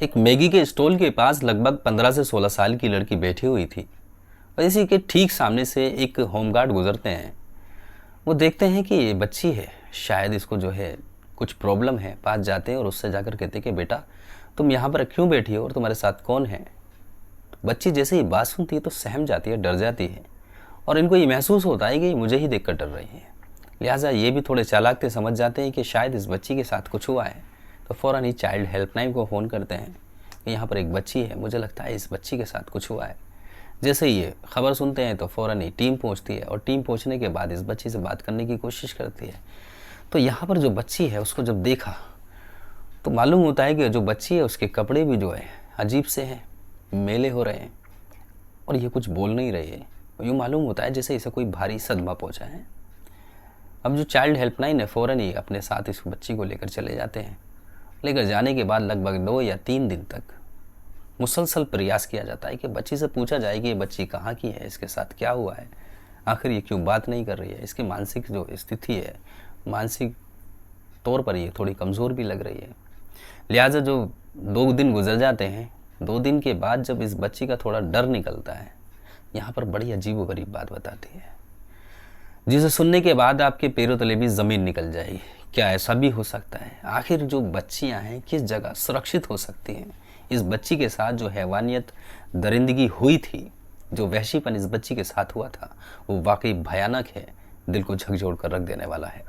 एक मैगी के स्टॉल के पास लगभग 15 से 16 साल की लड़की बैठी हुई थी और इसी के ठीक सामने से एक होमगार्ड गुजरते हैं। वो देखते हैं कि ये बच्ची है, शायद इसको जो है कुछ प्रॉब्लम है। पास जाते हैं और उससे जाकर कहते हैं कि बेटा तुम यहाँ पर क्यों बैठी हो और तुम्हारे साथ कौन है। तो बच्ची जैसे ही बात सुनती है तो सहम जाती है, डर जाती है और इनको ये महसूस होता है कि ये मुझे ही देखकर डर रही है। लिहाजा ये भी थोड़े चालाक थे, समझ जाते हैं कि शायद इस बच्ची के साथ कुछ हुआ है। तो फ़ौरन ही चाइल्ड हेल्पलाइन को फ़ोन करते हैं कि यहाँ पर एक बच्ची है, मुझे लगता है इस बच्ची के साथ कुछ हुआ है। जैसे ही ये खबर सुनते हैं तो फ़ौरन ही टीम पहुँचती है और टीम पहुँचने के बाद इस बच्ची से बात करने की कोशिश करती है। तो यहाँ पर जो बच्ची है उसको जब देखा तो मालूम होता है कि जो बच्ची है उसके कपड़े भी जो है अजीब से हैं, मेले हो रहे हैं और ये कुछ बोल नहीं रही है। यूँ मालूम होता है जैसे इसे कोई भारी सदमा पहुँचा है। अब जो चाइल्ड हेल्पलाइन है फ़ौरन ही अपने साथ इस बच्ची को लेकर चले जाते हैं। लेकर जाने के बाद लगभग 2 या 3 दिन तक मुसलसल प्रयास किया जाता है कि बच्ची से पूछा जाए कि ये बच्ची कहाँ की है, इसके साथ क्या हुआ है, आखिर ये क्यों बात नहीं कर रही है। इसकी मानसिक जो स्थिति है, मानसिक तौर पर ये थोड़ी कमज़ोर भी लग रही है। लिहाजा जो 2 दिन गुजर जाते हैं, 2 दिन के बाद जब इस बच्ची का थोड़ा डर निकलता है, यहाँ पर बड़ी अजीबोगरीब बात बताती है जिसे सुनने के बाद आपके पैरों तले भी ज़मीन निकल जाएगी। क्या ऐसा भी हो सकता है? आखिर जो बच्चियां हैं किस जगह सुरक्षित हो सकती हैं? इस बच्ची के साथ जो हैवानियत दरिंदगी हुई थी, जो वहशीपन इस बच्ची के साथ हुआ था, वो वाकई भयानक है, दिल को झकझोर कर रख देने वाला है।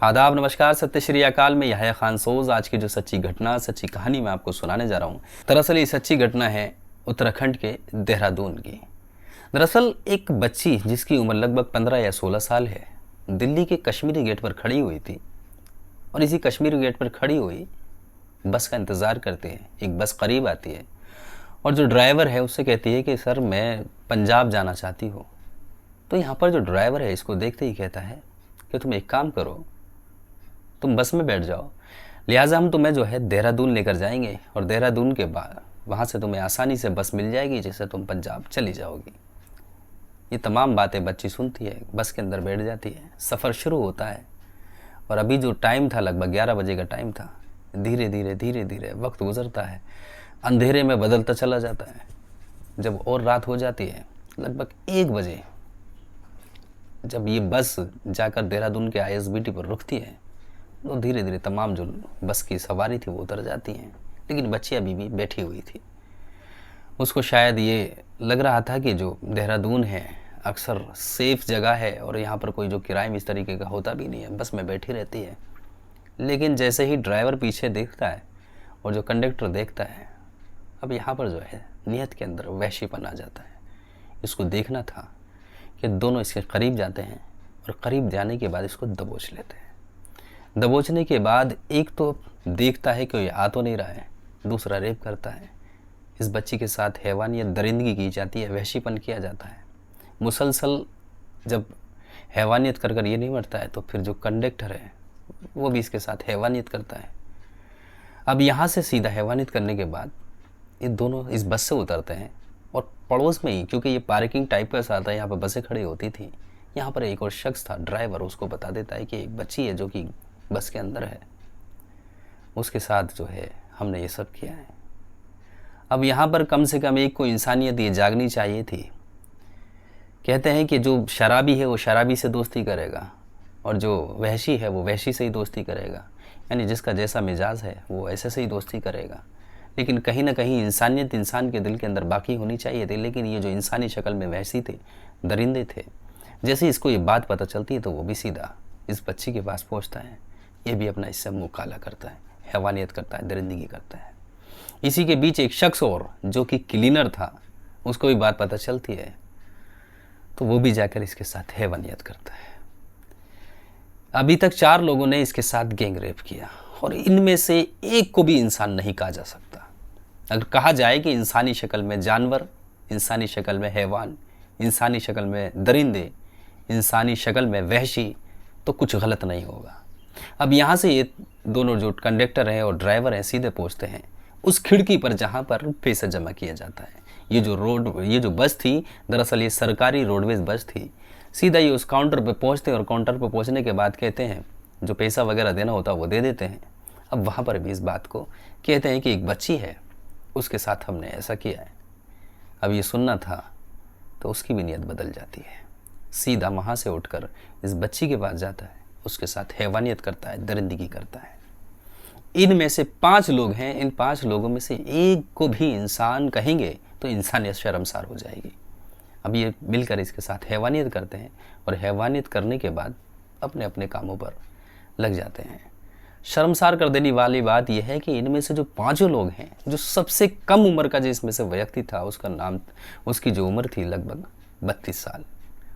आदाब, नमस्कार, सत्य श्री अकाल। में यहया खान सोज आज की जो सच्ची घटना, सच्ची कहानी मैं आपको सुनाने जा रहा हूँ। दरअसल ये सच्ची घटना है उत्तराखंड के देहरादून की। दरअसल एक बच्ची जिसकी उम्र लगभग 15 या 16 साल है, दिल्ली के कश्मीरी गेट पर खड़ी हुई थी और इसी कश्मीरी गेट पर खड़ी हुई बस का इंतज़ार करती है। एक बस करीब आती है और जो ड्राइवर है उससे कहती है कि सर मैं पंजाब जाना चाहती हूँ। तो यहाँ पर जो ड्राइवर है इसको देखते ही कहता है कि तुम एक काम करो, तुम बस में बैठ जाओ, लिहाजा हम तुम्हें जो है देहरादून लेकर जाएंगे और देहरादून के बाद वहाँ से तुम्हें आसानी से बस मिल जाएगी जिससे तुम पंजाब चली जाओगी। ये तमाम बातें बच्ची सुनती है, बस के अंदर बैठ जाती है। सफ़र शुरू होता है और अभी जो टाइम था लगभग 11 बजे का टाइम था। धीरे धीरे वक्त गुजरता है, अंधेरे में बदलता चला जाता है। जब और रात हो जाती है, लगभग 1 बजे जब ये बस जाकर देहरादून के ISBT पर रुकती है तो धीरे धीरे तमाम जो बस की सवारी थी वो उतर जाती हैं, लेकिन बच्ची अभी भी बैठी हुई थी। उसको शायद ये लग रहा था कि जो देहरादून है अक्सर सेफ़ जगह है और यहाँ पर कोई जो क्राइम इस तरीके का होता भी नहीं है, बस में बैठी रहती है। लेकिन जैसे ही ड्राइवर पीछे देखता है और जो कंडक्टर देखता है, अब यहाँ पर जो है नियत के अंदर वहशीपन आ जाता है। इसको देखना था कि दोनों इसके करीब जाते हैं और करीब जाने के बाद इसको दबोच लेते हैं। दबोचने के बाद एक तो देखता है कि ये आ तो नहीं रहा है, दूसरा रेप करता है। इस बच्ची के साथ हैवानियत दरिंदगी की जाती है, वहशीपन किया जाता है। मुसलसल जब हैवानियत कर कर ये नहीं मरता है तो फिर जो कंडक्टर है वो भी इसके साथ हैवानियत करता है। अब यहाँ से सीधा हैवानियत करने के बाद ये दोनों इस बस से उतरते हैं और पड़ोस में ही, क्योंकि ये पार्किंग टाइप का सा था, यहाँ पर बसें खड़ी होती थी, यहाँ पर एक और शख्स था ड्राइवर, उसको बता देता है कि एक बच्ची है जो कि बस के अंदर है, उसके साथ जो है हमने ये सब किया है। अब यहाँ पर कम से कम एक को इंसानियत ये जागनी चाहिए थी। कहते हैं कि जो शराबी है वो शराबी से दोस्ती करेगा और जो वहशी है वो वहशी से ही दोस्ती करेगा, यानी जिसका जैसा मिजाज है वो ऐसे से ही दोस्ती करेगा। लेकिन कहीं ना कहीं इंसानियत इंसान के दिल के अंदर बाकी होनी चाहिए थी, लेकिन ये जो इंसानी शक्ल में वहशी थे, दरिंदे थे। जैसे इसको ये बात पता चलती है तो वो भी सीधा इस बच्ची के पास पहुँचता है। ये भी अपना इससे मुँह काला करता है, हैवानियत करता है, दरिंदगी करता है। इसी के बीच एक शख्स और जो कि क्लीनर था, उसको भी बात पता चलती है तो वो भी जाकर इसके साथ हैवानियत करता है। अभी तक 4 लोगों ने इसके साथ गैंग रेप किया और इनमें से एक को भी इंसान नहीं कहा जा सकता। अगर कहा जाए कि इंसानी शक्ल में जानवर, इंसानी शक्ल में हैवान, इंसानी शक्ल में दरिंदे, इंसानी शक्ल में वहशी, तो कुछ गलत नहीं होगा। अब यहाँ से ये दोनों जो कंडक्टर हैं और ड्राइवर हैं सीधे पहुँचते हैं उस खिड़की पर जहाँ पर पैसा जमा किया जाता है। ये जो बस थी दरअसल ये सरकारी रोडवेज बस थी। सीधा ये उस काउंटर पे पहुँचते हैं और काउंटर पे पहुँचने के बाद कहते हैं जो पैसा वगैरह देना होता है वो दे देते हैं। अब वहाँ पर भी इस बात को कहते हैं कि एक बच्ची है उसके साथ हमने ऐसा किया है, अब ये सुनना था, तो उसकी भी नीयत बदल जाती है। सीधा वहाँ से उठकर इस बच्ची के पास जाता है, उसके साथ हैवानियत करता है, दरिंदगी करता है। इनमें से 5 लोग हैं, इन 5 लोगों में से एक को भी इंसान कहेंगे तो इंसानियत शर्मसार हो जाएगी। अब ये मिलकर इसके साथ हैवानियत करते हैं और हैवानियत करने के बाद अपने अपने कामों पर लग जाते हैं। शर्मसार कर देने वाली बात यह है कि इनमें से जो 5 लोग हैं, जो सबसे कम उम्र का जिसमें से व्यक्ति था, उसकी जो उम्र थी लगभग 32 साल,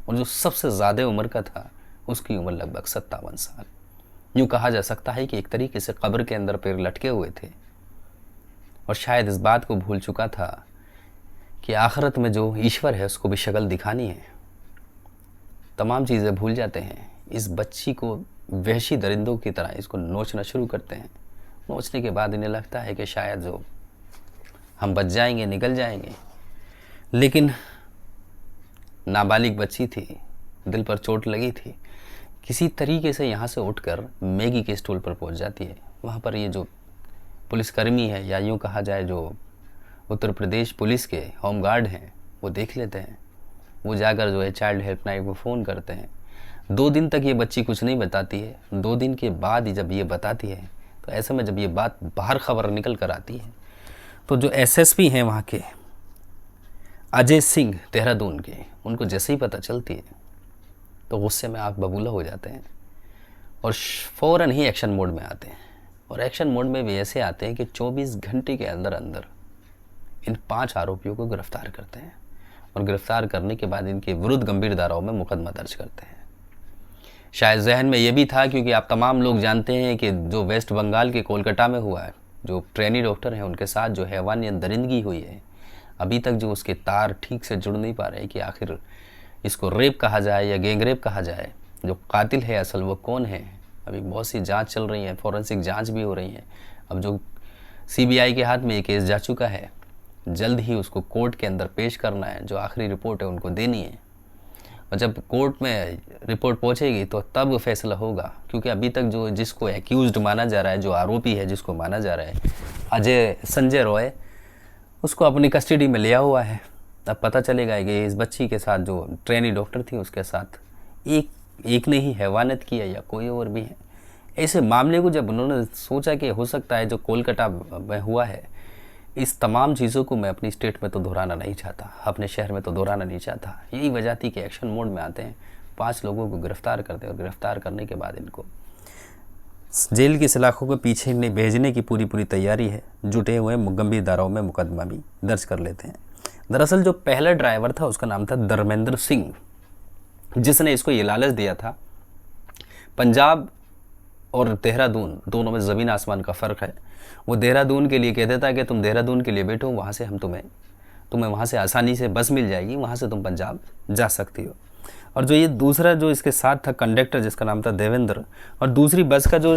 और जो सबसे ज़्यादा उम्र का था उसकी उम्र लगभग 57 साल। यूँ कहा जा सकता है कि एक तरीके से कब्र के अंदर पैर लटके हुए थे और शायद इस बात को भूल चुका था कि आखिरत में जो ईश्वर है उसको भी शक्ल दिखानी है। तमाम चीज़ें भूल जाते हैं। इस बच्ची को वहशी दरिंदों की तरह इसको नोचना शुरू करते हैं। नोचने के बाद इन्हें लगता है कि शायद जो हम बच जाएंगे, निकल जाएंगे, लेकिन नाबालिग बच्ची थी, दिल पर चोट लगी थी, किसी तरीके से यहाँ से उठकर मैगी के स्टॉल पर पहुँच जाती है। वहाँ पर ये जो पुलिसकर्मी है, या यूँ कहा जाए जो उत्तर प्रदेश पुलिस के होमगार्ड हैं, वो देख लेते हैं। वो जाकर जो है चाइल्ड हेल्पलाइन को फ़ोन करते हैं। 2 दिन तक ये बच्ची कुछ नहीं बताती है। 2 दिन के बाद ही जब ये बताती है, तो ऐसे में जब ये बात बाहर खबर निकल कर आती है, तो जो एसएसपी हैं वहाँ के अजय सिंह देहरादून के, उनको जैसे ही पता चलती है तो गुस्से में आग बबूला हो जाते हैं और फ़ौरन ही एक्शन मोड में आते हैं। और एक्शन मोड में भी ऐसे आते हैं कि 24 घंटे के अंदर अंदर इन 5 आरोपियों को गिरफ्तार करते हैं और गिरफ्तार करने के बाद इनके विरुद्ध गंभीर धाराओं में मुकदमा दर्ज करते हैं। शायद जहन में ये भी था, क्योंकि आप तमाम लोग जानते हैं कि जो वेस्ट बंगाल के कोलकाता में हुआ है, जो ट्रेनी डॉक्टर हैं उनके साथ जो हैवानियत दरिंदगी हुई है, अभी तक जो उसके तार ठीक से जुड़ नहीं पा रहे कि आखिर इसको रेप कहा जाए या गैंग रेप कहा जाए, जो कातिल है असल वो कौन है। अभी बहुत सी जांच चल रही है, फॉरेंसिक जांच भी हो रही है। अब जो सीबीआई के हाथ में ये केस जा चुका है, जल्द ही उसको कोर्ट के अंदर पेश करना है। जो आखिरी रिपोर्ट है उनको देनी है, और जब कोर्ट में रिपोर्ट पहुंचेगी तो तब फैसला होगा। क्योंकि अभी तक जो जिसको एक्यूज्ड माना जा रहा है, जो आरोपी है जिसको माना जा रहा है संजय रॉय, उसको अपनी कस्टडी में लिया हुआ है। तब पता चलेगा कि इस बच्ची के साथ जो ट्रेनी डॉक्टर थी उसके साथ एक ने ही हैवानियत की है या कोई और भी है। ऐसे मामले को जब उन्होंने सोचा कि हो सकता है जो कोलकाता में हुआ है, इस तमाम चीज़ों को मैं अपनी स्टेट में तो दोहराना नहीं चाहता, अपने शहर में तो दोहराना नहीं चाहता। यही वजह थी कि एक्शन मोड में आते हैं, 5 लोगों को गिरफ्तार करते हैं और गिरफ्तार करने के बाद इनको जेल की सलाखों के पीछे इन्हें भेजने की पूरी तैयारी है। जुटे हुए गंभीर धाराओं में मुकदमा भी दर्ज कर लेते हैं। दरअसल जो पहला ड्राइवर था उसका नाम था धर्मेंद्र सिंह, जिसने इसको ये लालच दिया था। पंजाब और देहरादून दोनों में ज़मीन आसमान का फ़र्क है। वो देहरादून के लिए कह देता है कि तुम देहरादून के लिए बैठो, वहाँ से हम तुम्हें वहाँ से आसानी से बस मिल जाएगी, वहाँ से तुम पंजाब जा सकती हो। और जो ये दूसरा जो इसके साथ था कंडक्टर, जिसका नाम था देवेंद्र, और दूसरी बस का जो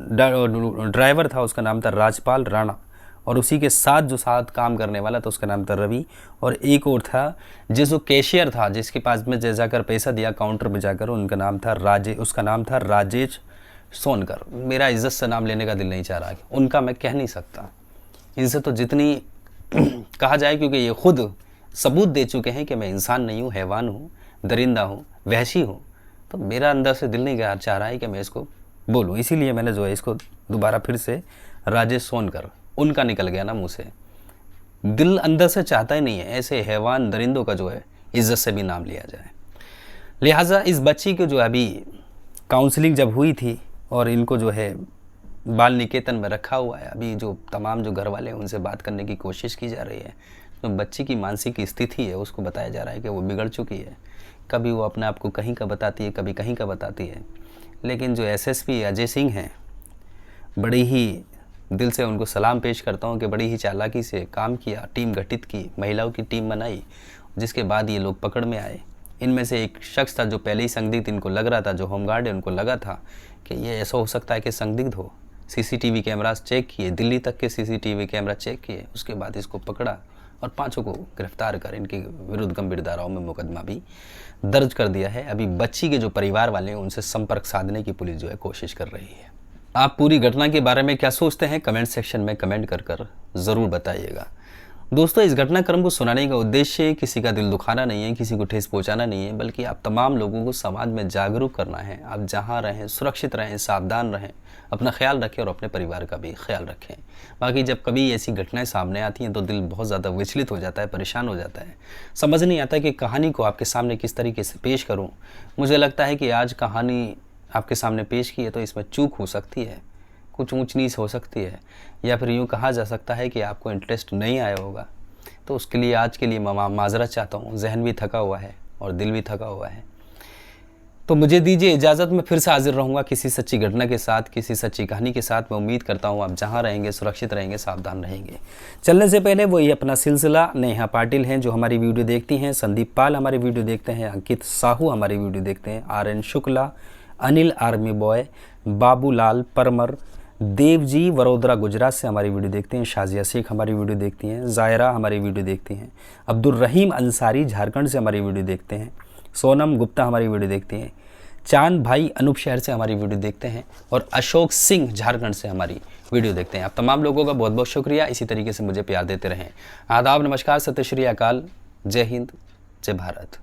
ड्राइवर था उसका नाम था राजपाल राणा, और उसी के साथ जो साथ काम करने वाला था उसका नाम था रवि। और एक और था जो कैशियर था, जिसके पास में जाकर पैसा दिया काउंटर पे जाकर, उसका नाम था राजेश सोनकर। मेरा इज्जत से नाम लेने का दिल नहीं चाह रहा, उनका मैं कह नहीं सकता। इनसे तो जितनी कहा जाए, क्योंकि ये खुद सबूत दे चुके हैं कि मैं इंसान नहीं हूँ, हैवान हूँ, दरिंदा हूँ, वहशी हूँ, तो मेरा अंदर से दिल नहीं चाह रहा है कि मैं इसको बोलूँ। इसीलिए मैंने जो है इसको दोबारा फिर से राजेश सोनकर, उनका निकल गया ना मुँह से, दिल अंदर से चाहता ही नहीं है ऐसे हैवान दरिंदों का जो है इज्जत से भी नाम लिया जाए। लिहाजा इस बच्ची को जो अभी काउंसलिंग जब हुई थी और इनको जो है बाल निकेतन में रखा हुआ है, अभी जो तमाम जो घर वाले हैं उनसे बात करने की कोशिश की जा रही है। तो बच्ची की मानसिक स्थिति है उसको बताया जा रहा है कि वो बिगड़ चुकी है। कभी वो अपने आप को कहीं का बताती है, कभी कहीं का बताती है। लेकिन जो एसएसपी अजय सिंह हैं, बड़ी ही दिल से उनको सलाम पेश करता हूँ कि बड़ी ही चालाकी से काम किया, टीम गठित की, महिलाओं की टीम बनाई, जिसके बाद ये लोग पकड़ में आए। इनमें से एक शख्स था जो पहले ही संदिग्ध इनको लग रहा था, जो होमगार्ड है, उनको लगा था कि ये ऐसा हो सकता है कि संदिग्ध हो। सीसीटीवी कैमरास चेक किए, दिल्ली तक के सीसीटीवी कैमरा चेक किए, उसके बाद इसको पकड़ा और 5 को गिरफ्तार कर इनके विरुद्ध गंभीर धाराओं में मुकदमा भी दर्ज कर दिया है। अभी बच्ची के जो परिवार वाले हैं उनसे संपर्क साधने की पुलिस जो है कोशिश कर रही है। आप पूरी घटना के बारे में क्या सोचते हैं कमेंट सेक्शन में कमेंट कर ज़रूर बताइएगा। दोस्तों, इस घटनाक्रम को सुनाने का उद्देश्य किसी का दिल दुखाना नहीं है, किसी को ठेस पहुंचाना नहीं है, बल्कि आप तमाम लोगों को समाज में जागरूक करना है। आप जहां रहें सुरक्षित रहें, सावधान रहें, अपना ख्याल रखें और अपने परिवार का भी ख्याल रखें। बाकी जब कभी ऐसी घटनाएं सामने आती हैं तो दिल बहुत ज़्यादा विचलित हो जाता है, परेशान हो जाता है। समझ नहीं आता कि कहानी को आपके सामने किस तरीके से पेश करूँ। मुझे लगता है कि आज कहानी आपके सामने पेश की है तो इसमें चूक हो सकती है, कुछ ऊंच नीच हो सकती है, या फिर यूँ कहा जा सकता है कि आपको इंटरेस्ट नहीं आया होगा। तो उसके लिए आज के लिए माजरत चाहता हूँ। जहन भी थका हुआ है और दिल भी थका हुआ है। तो मुझे दीजिए इजाज़त, मैं फिर से हाजिर रहूँगा किसी सच्ची घटना के साथ, किसी सच्ची कहानी के साथ। मैं उम्मीद करता हूँ आप जहाँ रहेंगे सुरक्षित रहेंगे, सावधान रहेंगे। चलने से पहले वही अपना सिलसिला, नेहा पाटिल हैं जो हमारी वीडियो देखती हैं, संदीप पाल हमारी वीडियो देखते हैं, अंकित साहू हमारी वीडियो देखते हैं, RN Shukla, Anil army boy, Babulal Parmar, Dev ji Vadodara Gujarat से हमारी वीडियो देखते हैं, शाजिया शेख हमारी वीडियो देखती हैं, जायरा हमारी वीडियो देखती हैं, अब्दुल रहीम अंसारी झारखंड से हमारी वीडियो देखते हैं, सोनम गुप्ता हमारी वीडियो देखती हैं, चांद भाई अनूप शहर से हमारी वीडियो देखते हैं, और अशोक सिंह झारखंड से हमारी वीडियो देखते हैं। आप तमाम लोगों का बहुत बहुत शुक्रिया। इसी तरीके से मुझे प्यार देते रहें। आदाब, नमस्कार, सत श्री अकाल, जय हिंद, जय भारत।